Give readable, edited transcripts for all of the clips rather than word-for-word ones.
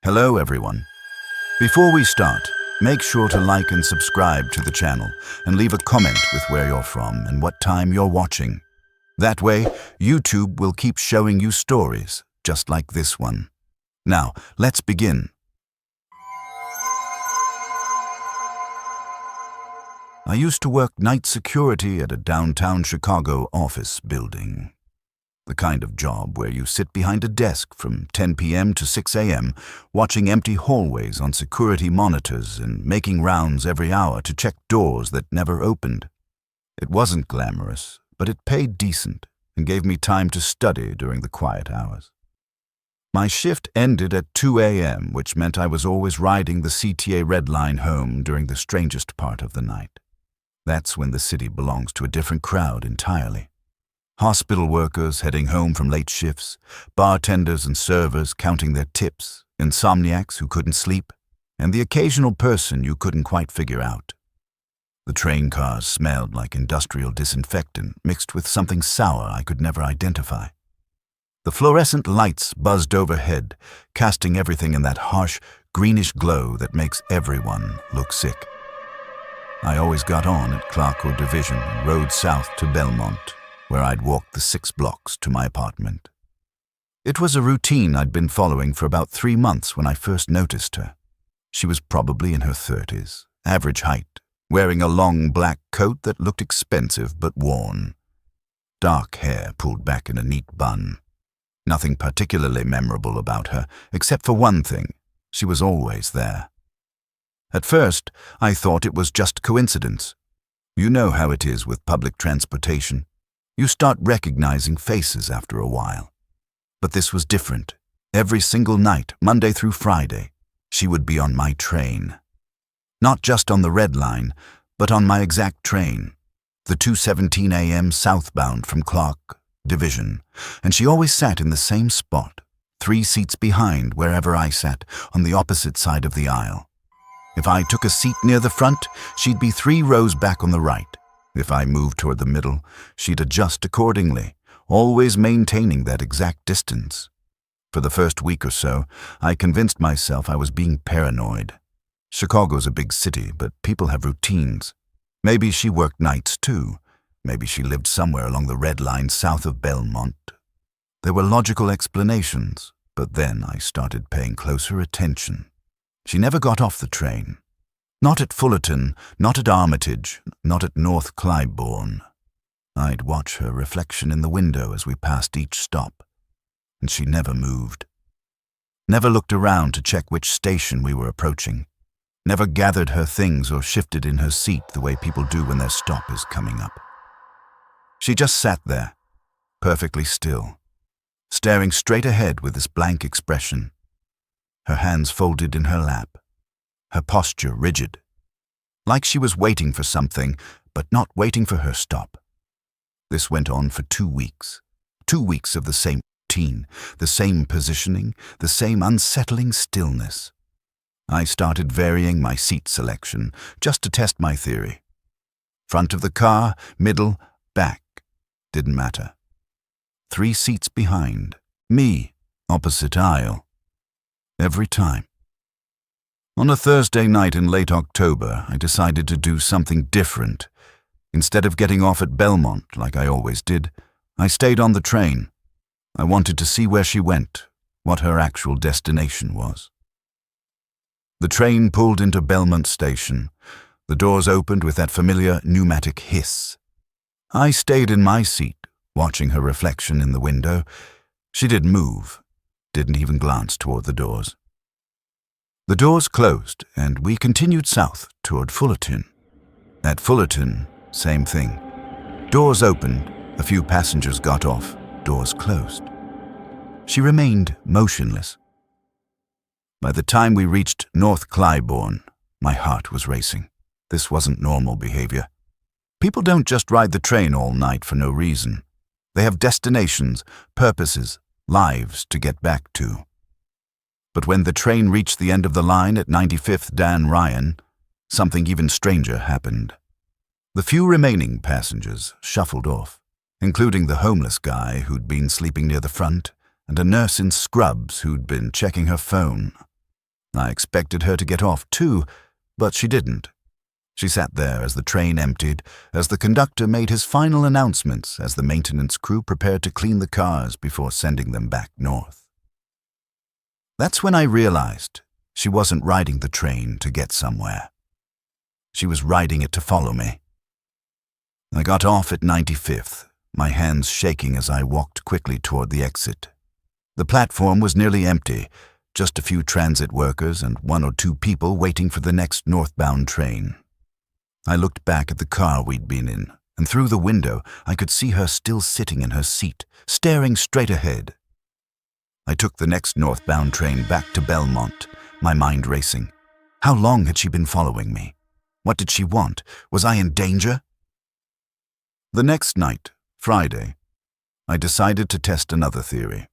Hello everyone. Before we start, make sure to like and subscribe to the channel and leave a comment with where you're from and what time you're watching. That way, YouTube will keep showing you stories just like this one. Now, let's begin. I used to work night security at a downtown Chicago office building. The kind of job where you sit behind a desk from 10 p.m. to 6 a.m., watching empty hallways on security monitors and making rounds every hour to check doors that never opened. It wasn't glamorous, but it paid decent and gave me time to study during the quiet hours. My shift ended at 2 a.m., which meant I was always riding the CTA Red Line home during the strangest part of the night. That's when the city belongs to a different crowd entirely. Hospital workers heading home from late shifts, bartenders and servers counting their tips, insomniacs who couldn't sleep, and the occasional person you couldn't quite figure out. The train cars smelled like industrial disinfectant mixed with something sour I could never identify. The fluorescent lights buzzed overhead, casting everything in that harsh, greenish glow that makes everyone look sick. I always got on at Clark or Division and rode south to Belmont, where I'd walk the 6 blocks to my apartment. It was a routine I'd been following for about 3 months when I first noticed her. She was probably in her 30s, average height, wearing a long black coat that looked expensive but worn. Dark hair pulled back in a neat bun. Nothing particularly memorable about her, except for one thing: she was always there. At first, I thought it was just coincidence. You know how it is with public transportation. You start recognizing faces after a while. But this was different. Every single night, Monday through Friday, she would be on my train. Not just on the Red Line, but on my exact train, the 2:17 a.m. southbound from Clark, Division, and she always sat in the same spot, 3 seats behind wherever I sat, on the opposite side of the aisle. If I took a seat near the front, she'd be 3 rows back on the right. If I moved toward the middle, she'd adjust accordingly, always maintaining that exact distance. For the first week or so, I convinced myself I was being paranoid. Chicago's a big city, but people have routines. Maybe she worked nights too. Maybe she lived somewhere along the Red Line south of Belmont. There were logical explanations, but then I started paying closer attention. She never got off the train. Not at Fullerton, not at Armitage, not at North Clybourne. I'd watch her reflection in the window as we passed each stop, and she never moved. Never looked around to check which station we were approaching. Never gathered her things or shifted in her seat the way people do when their stop is coming up. She just sat there, perfectly still, staring straight ahead with this blank expression, her hands folded in her lap, her posture rigid, like she was waiting for something, but not waiting for her stop. This went on for 2 weeks. 2 weeks of the same routine, the same positioning, the same unsettling stillness. I started varying my seat selection just to test my theory. Front of the car, middle, back, didn't matter. 3 seats behind, me, opposite aisle. Every time. On a Thursday night in late October, I decided to do something different. Instead of getting off at Belmont, like I always did, I stayed on the train. I wanted to see where she went, what her actual destination was. The train pulled into Belmont Station. The doors opened with that familiar pneumatic hiss. I stayed in my seat, watching her reflection in the window. She didn't move, didn't even glance toward the doors. The doors closed, and we continued south toward Fullerton. At Fullerton, same thing. Doors opened, a few passengers got off, doors closed. She remained motionless. By the time we reached North Clybourne, my heart was racing. This wasn't normal behavior. People don't just ride the train all night for no reason. They have destinations, purposes, lives to get back to. But when the train reached the end of the line at 95th Dan Ryan, something even stranger happened. The few remaining passengers shuffled off, including the homeless guy who'd been sleeping near the front and a nurse in scrubs who'd been checking her phone. I expected her to get off too, but she didn't. She sat there as the train emptied, as the conductor made his final announcements, as the maintenance crew prepared to clean the cars before sending them back north. That's when I realized she wasn't riding the train to get somewhere. She was riding it to follow me. I got off at 95th, my hands shaking as I walked quickly toward the exit. The platform was nearly empty, just a few transit workers and 1 or 2 people waiting for the next northbound train. I looked back at the car we'd been in, and through the window I could see her still sitting in her seat, staring straight ahead. I took the next northbound train back to Belmont, my mind racing. How long had she been following me? What did she want? Was I in danger? The next night, Friday, I decided to test another theory.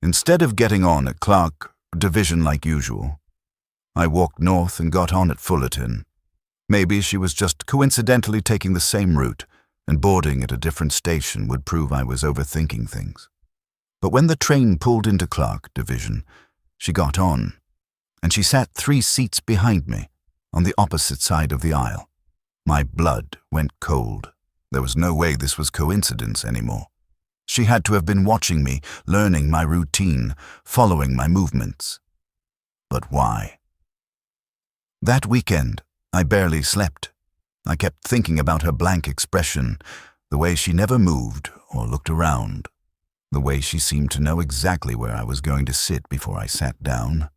Instead of getting on at Clark Division like usual, I walked north and got on at Fullerton. Maybe she was just coincidentally taking the same route, and boarding at a different station would prove I was overthinking things. But when the train pulled into Clark Division, she got on, and she sat 3 seats behind me, on the opposite side of the aisle. My blood went cold. There was no way this was coincidence anymore. She had to have been watching me, learning my routine, following my movements. But why? That weekend, I barely slept. I kept thinking about her blank expression, the way she never moved or looked around, the way she seemed to know exactly where I was going to sit before I sat down.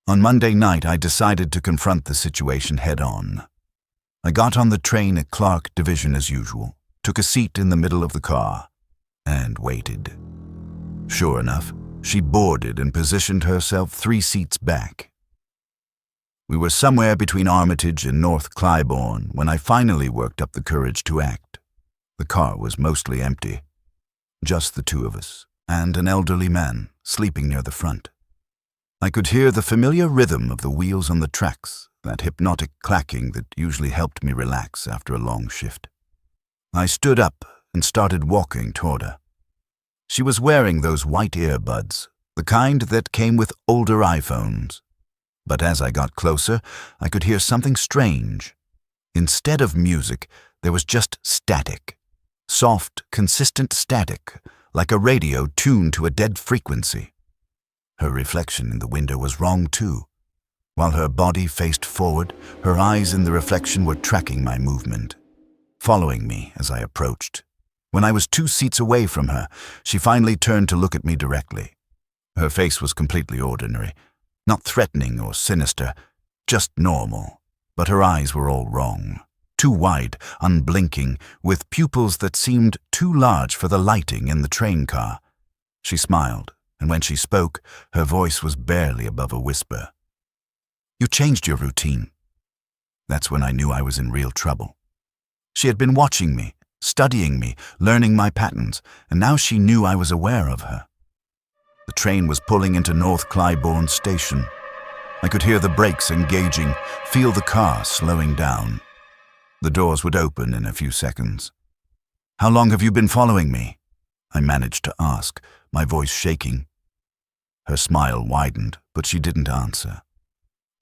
On Monday night, I decided to confront the situation head-on. I got on the train at Clark Division as usual, took a seat in the middle of the car, and waited. Sure enough, she boarded and positioned herself 3 seats back. We were somewhere between Armitage and North Clybourne when I finally worked up the courage to act. The car was mostly empty. Just the 2 of us, and an elderly man sleeping near the front. I could hear the familiar rhythm of the wheels on the tracks, that hypnotic clacking that usually helped me relax after a long shift. I stood up and started walking toward her. She was wearing those white earbuds, the kind that came with older iPhones. But as I got closer, I could hear something strange. Instead of music, there was just static. Soft, consistent static, like a radio tuned to a dead frequency. Her reflection in the window was wrong too. While her body faced forward, her eyes in the reflection were tracking my movement, following me as I approached. When I was 2 seats away from her, she finally turned to look at me directly. Her face was completely ordinary, not threatening or sinister, just normal, but her eyes were all wrong. Too wide, unblinking, with pupils that seemed too large for the lighting in the train car. She smiled, and when she spoke, her voice was barely above a whisper. "You changed your routine." That's when I knew I was in real trouble. She had been watching me, studying me, learning my patterns, and now she knew I was aware of her. The train was pulling into North Clybourne Station. I could hear the brakes engaging, feel the car slowing down. The doors would open in a few seconds. "How long have you been following me?" I managed to ask, my voice shaking. Her smile widened, but she didn't answer.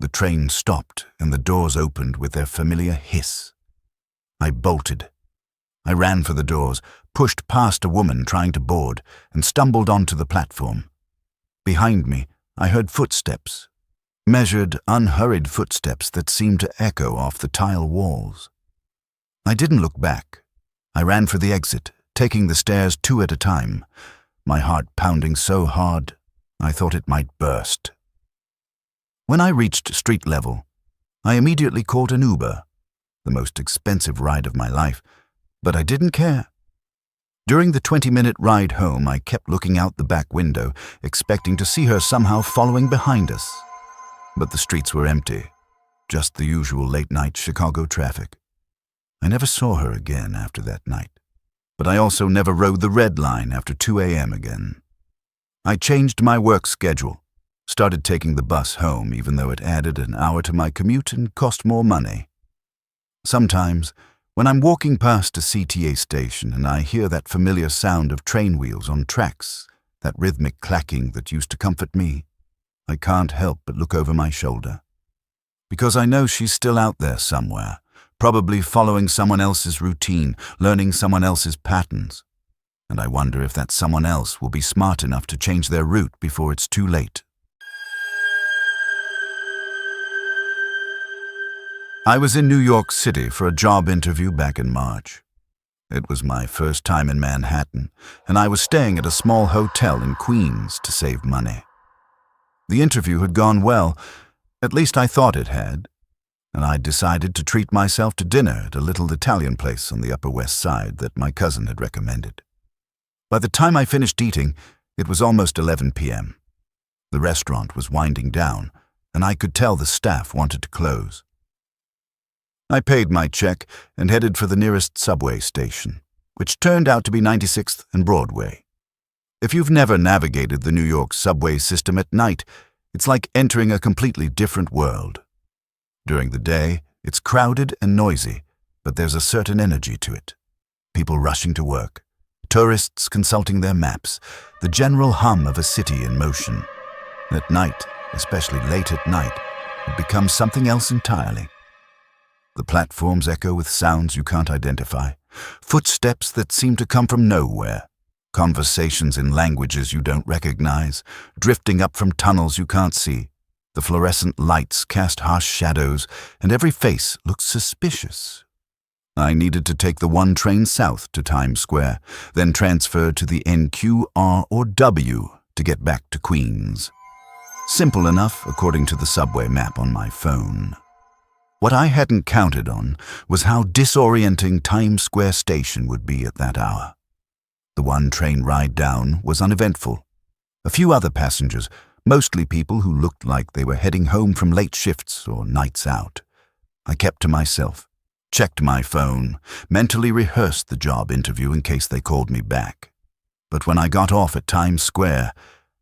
The train stopped and the doors opened with their familiar hiss. I bolted. I ran for the doors, pushed past a woman trying to board, and stumbled onto the platform. Behind me, I heard footsteps, measured, unhurried footsteps that seemed to echo off the tile walls. I didn't look back. I ran for the exit, taking the stairs 2 at a time, my heart pounding so hard I thought it might burst. When I reached street level, I immediately called an Uber, the most expensive ride of my life, but I didn't care. During the 20-minute ride home, I kept looking out the back window, expecting to see her somehow following behind us. But the streets were empty, just the usual late-night Chicago traffic. I never saw her again after that night, but I also never rode the Red Line after 2 a.m. again. I changed my work schedule, started taking the bus home even though it added an hour to my commute and cost more money. Sometimes, when I'm walking past a CTA station and I hear that familiar sound of train wheels on tracks, that rhythmic clacking that used to comfort me, I can't help but look over my shoulder. Because I know she's still out there somewhere, probably following someone else's routine, learning someone else's patterns. And I wonder if that someone else will be smart enough to change their route before it's too late. I was in New York City for a job interview back in March. It was my first time in Manhattan, and I was staying at a small hotel in Queens to save money. The interview had gone well, at least I thought it had, and I decided to treat myself to dinner at a little Italian place on the Upper West Side that my cousin had recommended. By the time I finished eating, it was almost 11 p.m. The restaurant was winding down, and I could tell the staff wanted to close. I paid my check and headed for the nearest subway station, which turned out to be 96th and Broadway. If you've never navigated the New York subway system at night, it's like entering a completely different world. During the day, it's crowded and noisy, but there's a certain energy to it. People rushing to work, tourists consulting their maps, the general hum of a city in motion. At night, especially late at night, it becomes something else entirely. The platforms echo with sounds you can't identify, footsteps that seem to come from nowhere, conversations in languages you don't recognize, drifting up from tunnels you can't see. The fluorescent lights cast harsh shadows, and every face looks suspicious. I needed to take the one train south to Times Square, then transfer to the NQ, R, or W to get back to Queens. Simple enough, according to the subway map on my phone. What I hadn't counted on was how disorienting Times Square station would be at that hour. The one train ride down was uneventful. A few other passengers, mostly people who looked like they were heading home from late shifts or nights out. I kept to myself, checked my phone, mentally rehearsed the job interview in case they called me back. But when I got off at Times Square,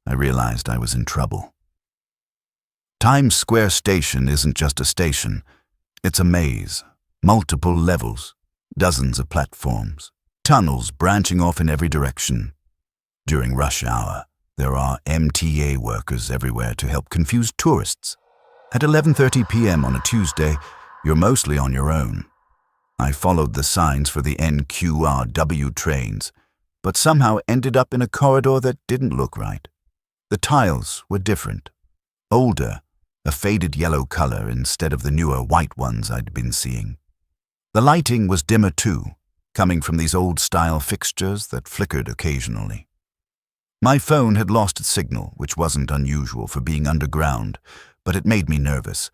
I realized I was in trouble. Times Square station isn't just a station. It's a maze, multiple levels, dozens of platforms, tunnels branching off in every direction. During rush hour, there are MTA workers everywhere to help confuse tourists. At 11:30 p.m. on a Tuesday, you're mostly on your own. I followed the signs for the NQRW trains, but somehow ended up in a corridor that didn't look right. The tiles were different, older, a faded yellow color instead of the newer white ones I'd been seeing. The lighting was dimmer too, coming from these old-style fixtures that flickered occasionally. My phone had lost its signal, which wasn't unusual for being underground, but it made me nervous.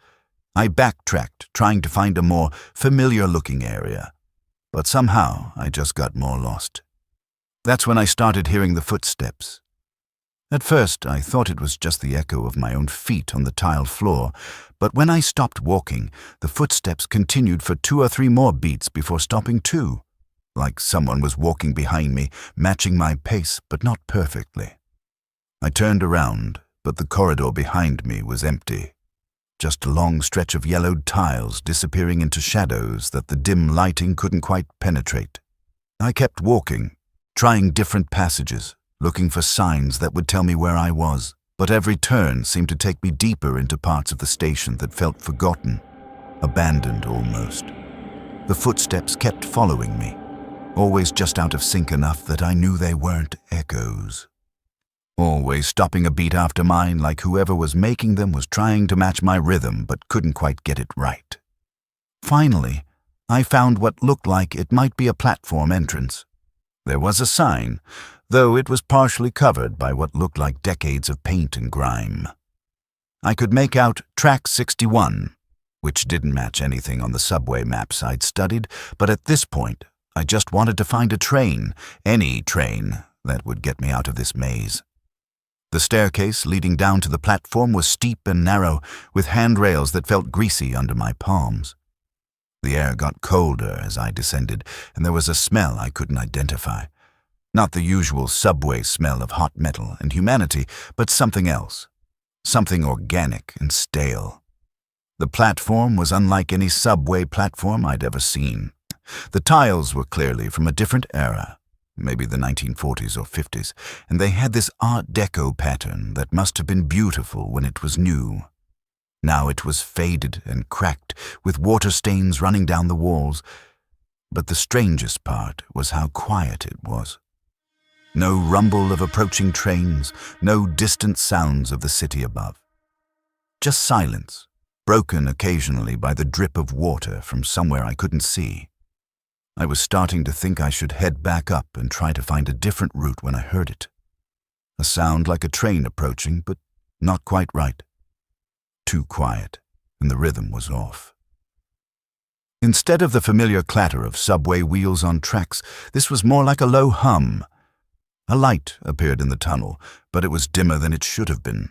I backtracked, trying to find a more familiar-looking area, but somehow I just got more lost. That's when I started hearing the footsteps. At first, I thought it was just the echo of my own feet on the tiled floor, but when I stopped walking, the footsteps continued for 2 or 3 more beats before stopping too, like someone was walking behind me, matching my pace, but not perfectly. I turned around, but the corridor behind me was empty. Just a long stretch of yellowed tiles disappearing into shadows that the dim lighting couldn't quite penetrate. I kept walking, trying different passages, looking for signs that would tell me where I was, but every turn seemed to take me deeper into parts of the station that felt forgotten, abandoned almost. The footsteps kept following me, always just out of sync enough that I knew they weren't echoes. Always stopping a beat after mine, like whoever was making them was trying to match my rhythm but couldn't quite get it right. Finally, I found what looked like it might be a platform entrance. There was a sign, though it was partially covered by what looked like decades of paint and grime. I could make out Track 61, which didn't match anything on the subway maps I'd studied, but at this point, I just wanted to find a train, any train, that would get me out of this maze. The staircase leading down to the platform was steep and narrow, with handrails that felt greasy under my palms. The air got colder as I descended, and there was a smell I couldn't identify. Not the usual subway smell of hot metal and humanity, but something else. Something organic and stale. The platform was unlike any subway platform I'd ever seen. The tiles were clearly from a different era. maybe the 1940s or 50s, and they had this Art Deco pattern that must have been beautiful when it was new. Now it was faded and cracked, with water stains running down the walls. But the strangest part was how quiet it was. No rumble of approaching trains, no distant sounds of the city above. Just silence, broken occasionally by the drip of water from somewhere I couldn't see. I was starting to think I should head back up and try to find a different route when I heard it. A sound like a train approaching, but not quite right. Too quiet, and the rhythm was off. Instead of the familiar clatter of subway wheels on tracks, this was more like a low hum. A light appeared in the tunnel, but it was dimmer than it should have been.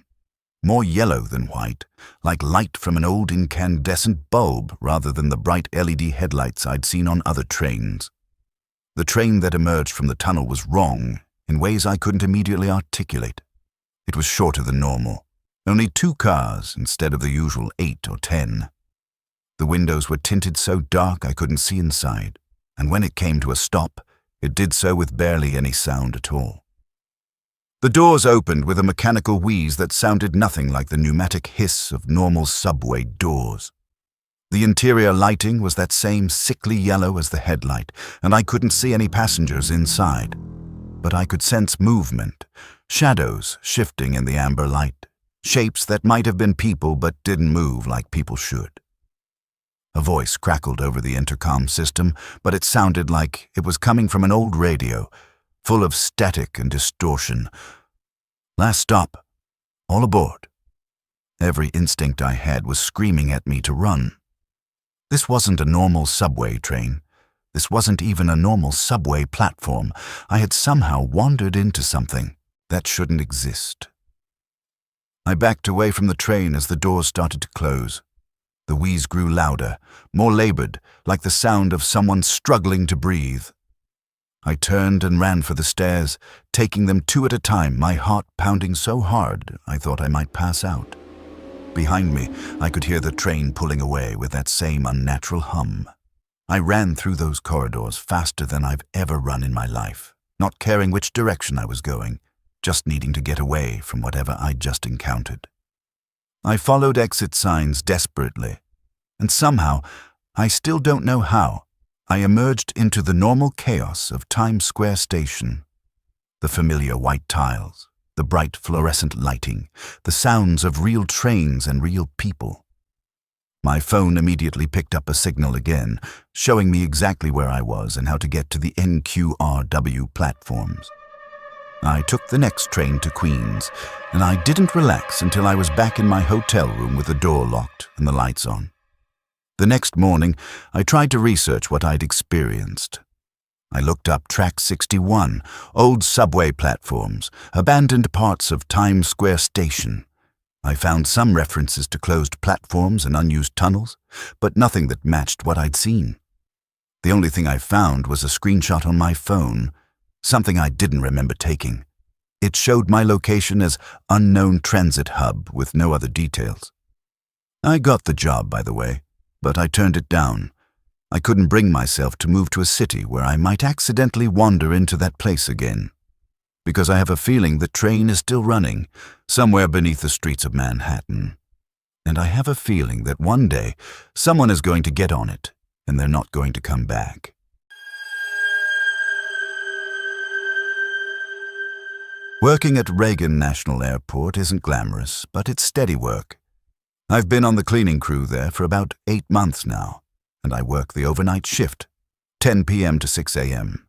More yellow than white, like light from an old incandescent bulb rather than the bright LED headlights I'd seen on other trains. The train that emerged from the tunnel was wrong in ways I couldn't immediately articulate. It was shorter than normal, only 2 cars instead of the usual 8 or 10. The windows were tinted so dark I couldn't see inside, and when it came to a stop, it did so with barely any sound at all. The doors opened with a mechanical wheeze that sounded nothing like the pneumatic hiss of normal subway doors. The interior lighting was that same sickly yellow as the headlight, and I couldn't see any passengers inside. But I could sense movement, shadows shifting in the amber light, shapes that might have been people but didn't move like people should. A voice crackled over the intercom system, but it sounded like it was coming from an old radio, full of static and distortion. Last stop. All aboard. Every instinct I had was screaming at me to run. This wasn't a normal subway train. This wasn't even a normal subway platform. I had somehow wandered into something that shouldn't exist. I backed away from the train as the doors started to close. The wheeze grew louder, more labored, like the sound of someone struggling to breathe. I turned and ran for the stairs, taking them 2 at a time, my heart pounding so hard I thought I might pass out. Behind me, I could hear the train pulling away with that same unnatural hum. I ran through those corridors faster than I've ever run in my life, not caring which direction I was going, just needing to get away from whatever I'd just encountered. I followed exit signs desperately, and somehow, I still don't know how, I emerged into the normal chaos of Times Square Station. The familiar white tiles, the bright fluorescent lighting, the sounds of real trains and real people. My phone immediately picked up a signal again, showing me exactly where I was and how to get to the NQRW platforms. I took the next train to Queens, and I didn't relax until I was back in my hotel room with the door locked and the lights on. The next morning, I tried to research what I'd experienced. I looked up Track 61, old subway platforms, abandoned parts of Times Square Station. I found some references to closed platforms and unused tunnels, but nothing that matched what I'd seen. The only thing I found was a screenshot on my phone, something I didn't remember taking. It showed my location as Unknown Transit Hub with no other details. I got the job, by the way, but I turned it down. I couldn't bring myself to move to a city where I might accidentally wander into that place again, because I have a feeling the train is still running, somewhere beneath the streets of Manhattan. And I have a feeling that one day someone is going to get on it, and they're not going to come back. Working at Reagan National Airport isn't glamorous, but it's steady work. I've been on the cleaning crew there for about 8 months now, and I work the overnight shift, 10 p.m. to 6 a.m.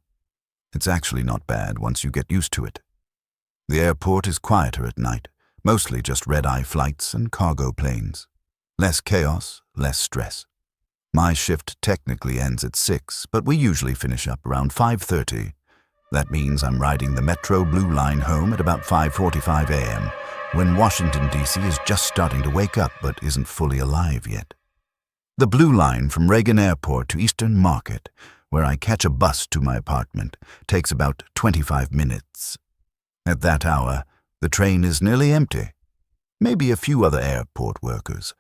It's actually not bad once you get used to it. The airport is quieter at night, mostly just red-eye flights and cargo planes. Less chaos, less stress. My shift technically ends at 6, but we usually finish up around 5:30. That means I'm riding the Metro Blue Line home at about 5:45 a.m., when Washington, D.C. is just starting to wake up but isn't fully alive yet. The Blue Line from Reagan Airport to Eastern Market, where I catch a bus to my apartment, takes about 25 minutes. At that hour, the train is nearly empty. Maybe a few other airport workers.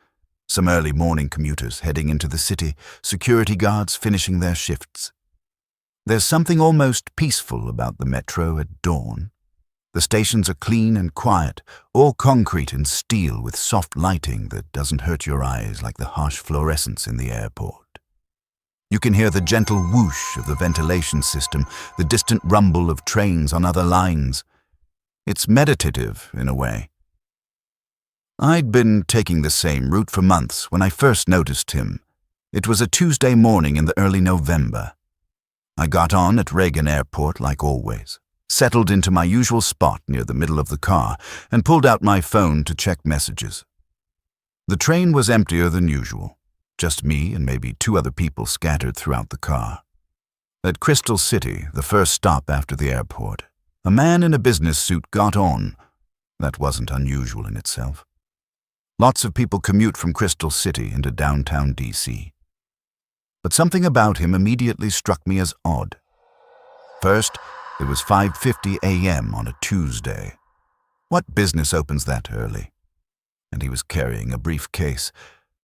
Some early morning commuters heading into the city, security guards finishing their shifts. There's something almost peaceful about the metro at dawn. The stations are clean and quiet, all concrete and steel with soft lighting that doesn't hurt your eyes like the harsh fluorescence in the airport. You can hear the gentle whoosh of the ventilation system, the distant rumble of trains on other lines. It's meditative in a way. I'd been taking the same route for months when I first noticed him. It was a Tuesday morning in the early November. I got on at Reagan Airport like always, settled into my usual spot near the middle of the car, and pulled out my phone to check messages. The train was emptier than usual. Just me and maybe 2 other people scattered throughout the car. At Crystal City, the first stop after the airport, a man in a business suit got on. That wasn't unusual in itself. Lots of people commute from Crystal City into downtown D.C. But something about him immediately struck me as odd. First, it was 5:50 a.m. on a Tuesday. What business opens that early? And he was carrying a briefcase.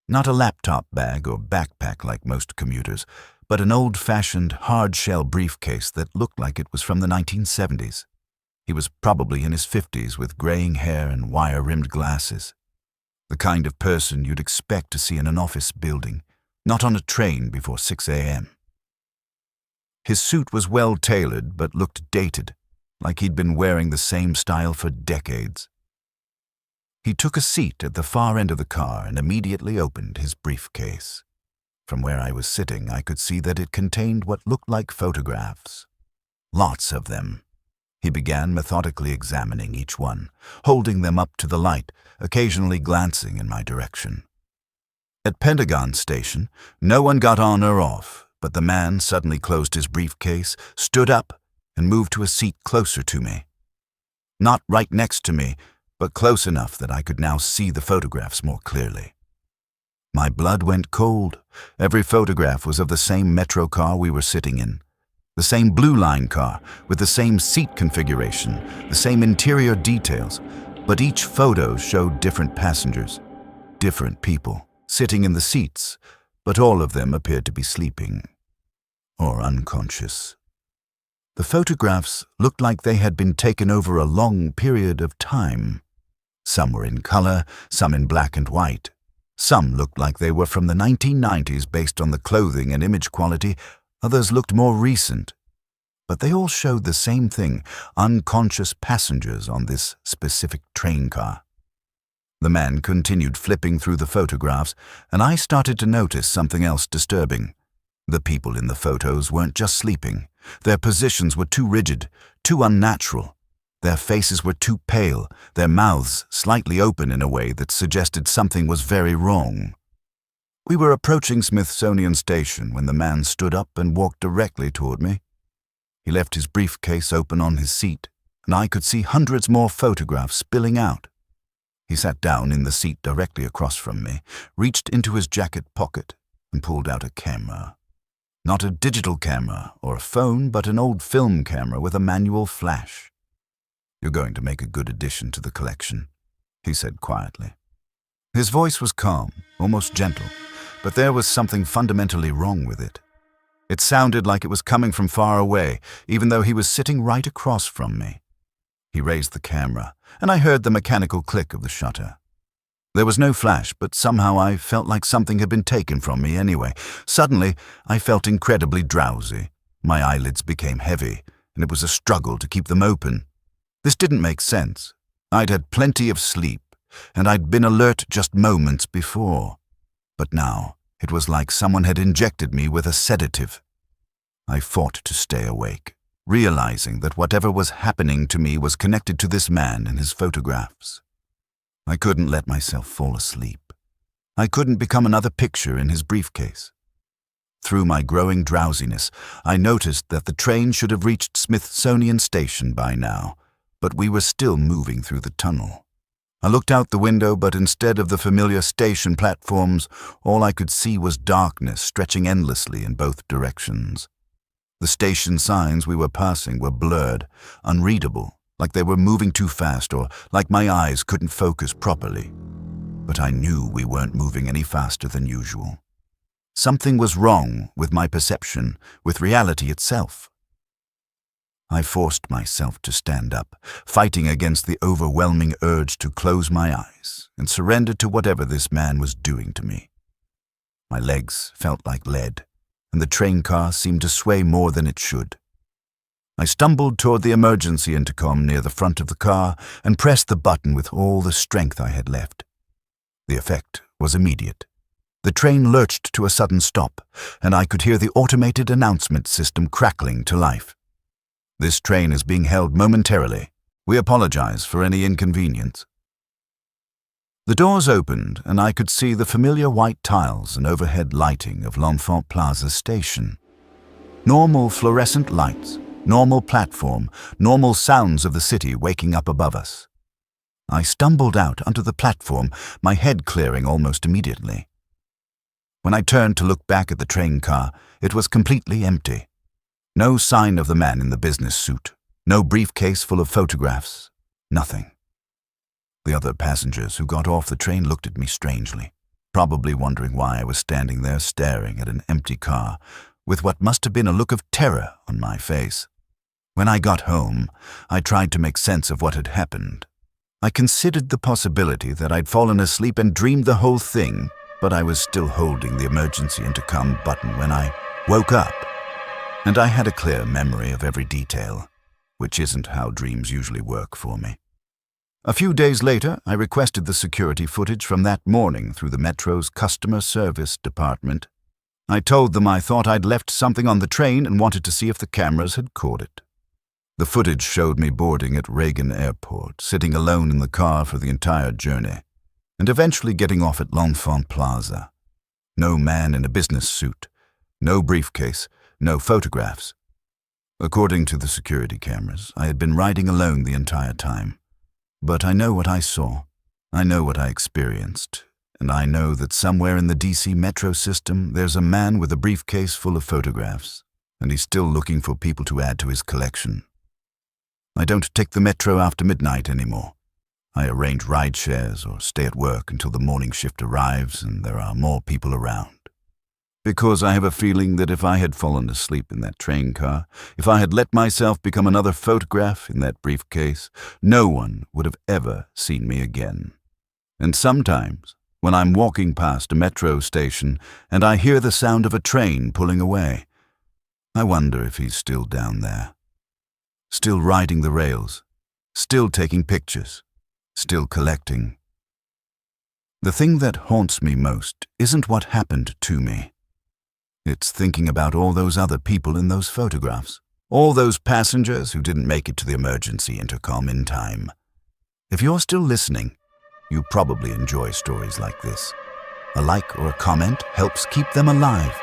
Not a laptop bag or backpack like most commuters, but an old-fashioned, hard-shell briefcase that looked like it was from the 1970s. He was probably in his 50s with graying hair and wire-rimmed glasses. The kind of person you'd expect to see in an office building, not on a train before 6 a.m. His suit was well-tailored but looked dated, like he'd been wearing the same style for decades. He took a seat at the far end of the car and immediately opened his briefcase. From where I was sitting, I could see that it contained what looked like photographs. Lots of them. He began methodically examining each one, holding them up to the light, occasionally glancing in my direction. At Pentagon Station, no one got on or off, but the man suddenly closed his briefcase, stood up, and moved to a seat closer to me. Not right next to me, but close enough that I could now see the photographs more clearly. My blood went cold. Every photograph was of the same metro car we were sitting in. The same Blue Line car, with the same seat configuration, the same interior details, but each photo showed different passengers, different people, sitting in the seats, but all of them appeared to be sleeping or unconscious. The photographs looked like they had been taken over a long period of time. Some were in color, some in black and white. Some looked like they were from the 1990s based on the clothing and image quality. Others looked more recent. But they all showed the same thing, unconscious passengers on this specific train car. The man continued flipping through the photographs, and I started to notice something else disturbing. The people in the photos weren't just sleeping. Their positions were too rigid, too unnatural. Their faces were too pale, their mouths slightly open in a way that suggested something was very wrong. We were approaching Smithsonian Station when the man stood up and walked directly toward me. He left his briefcase open on his seat, and I could see hundreds more photographs spilling out. He sat down in the seat directly across from me, reached into his jacket pocket, and pulled out a camera. Not a digital camera or a phone, but an old film camera with a manual flash. "You're going to make a good addition to the collection," he said quietly. His voice was calm, almost gentle, but there was something fundamentally wrong with it. It sounded like it was coming from far away, even though he was sitting right across from me. He raised the camera, and I heard the mechanical click of the shutter. There was no flash, but somehow I felt like something had been taken from me anyway. Suddenly, I felt incredibly drowsy. My eyelids became heavy, and it was a struggle to keep them open. This didn't make sense. I'd had plenty of sleep, and I'd been alert just moments before. But now, it was like someone had injected me with a sedative. I fought to stay awake, realizing that whatever was happening to me was connected to this man and his photographs. I couldn't let myself fall asleep. I couldn't become another picture in his briefcase. Through my growing drowsiness, I noticed that the train should have reached Smithsonian Station by now, but we were still moving through the tunnel. I looked out the window, but instead of the familiar station platforms, all I could see was darkness stretching endlessly in both directions. The station signs we were passing were blurred, unreadable, like they were moving too fast or like my eyes couldn't focus properly. But I knew we weren't moving any faster than usual. Something was wrong with my perception, with reality itself. I forced myself to stand up, fighting against the overwhelming urge to close my eyes and surrender to whatever this man was doing to me. My legs felt like lead, and the train car seemed to sway more than it should. I stumbled toward the emergency intercom near the front of the car and pressed the button with all the strength I had left. The effect was immediate. The train lurched to a sudden stop, and I could hear the automated announcement system crackling to life. This train is being held momentarily. We apologize for any inconvenience. The doors opened, and I could see the familiar white tiles and overhead lighting of L'Enfant Plaza station. Normal fluorescent lights, normal platform, normal sounds of the city waking up above us. I stumbled out onto the platform, my head clearing almost immediately. When I turned to look back at the train car, it was completely empty. No sign of the man in the business suit, no briefcase full of photographs, nothing. The other passengers who got off the train looked at me strangely, probably wondering why I was standing there staring at an empty car, with what must have been a look of terror on my face. When I got home, I tried to make sense of what had happened. I considered the possibility that I'd fallen asleep and dreamed the whole thing, but I was still holding the emergency intercom button when I woke up. And I had a clear memory of every detail, which isn't how dreams usually work for me. A few days later, I requested the security footage from that morning through the Metro's customer service department. I told them I thought I'd left something on the train and wanted to see if the cameras had caught it. The footage showed me boarding at Reagan Airport, sitting alone in the car for the entire journey, and eventually getting off at L'Enfant Plaza. No man in a business suit, no briefcase, no photographs. According to the security cameras, I had been riding alone the entire time. But I know what I saw, I know what I experienced, and I know that somewhere in the DC Metro system there's a man with a briefcase full of photographs, and he's still looking for people to add to his collection. I don't take the Metro after midnight anymore. I arrange ride shares or stay at work until the morning shift arrives and there are more people around. Because I have a feeling that if I had fallen asleep in that train car, if I had let myself become another photograph in that briefcase, no one would have ever seen me again. And sometimes, when I'm walking past a metro station and I hear the sound of a train pulling away, I wonder if he's still down there. Still riding the rails, still taking pictures, still collecting. The thing that haunts me most isn't what happened to me. It's thinking about all those other people in those photographs, all those passengers who didn't make it to the emergency intercom in time. If you're still listening, you probably enjoy stories like this. A like or a comment helps keep them alive,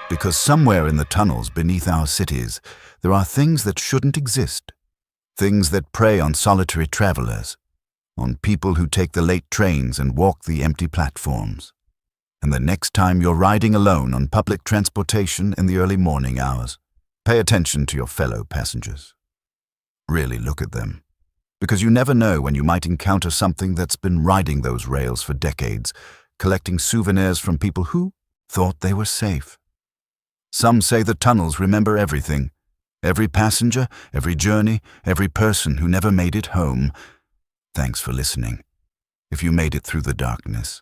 because somewhere in the tunnels beneath our cities, there are things that shouldn't exist, things that prey on solitary travelers, on people who take the late trains and walk the empty platforms. And the next time you're riding alone on public transportation in the early morning hours, pay attention to your fellow passengers. Really look at them, because you never know when you might encounter something that's been riding those rails for decades, collecting souvenirs from people who thought they were safe. Some say the tunnels remember everything, every passenger, every journey, every person who never made it home. Thanks for listening. If you made it through the darkness,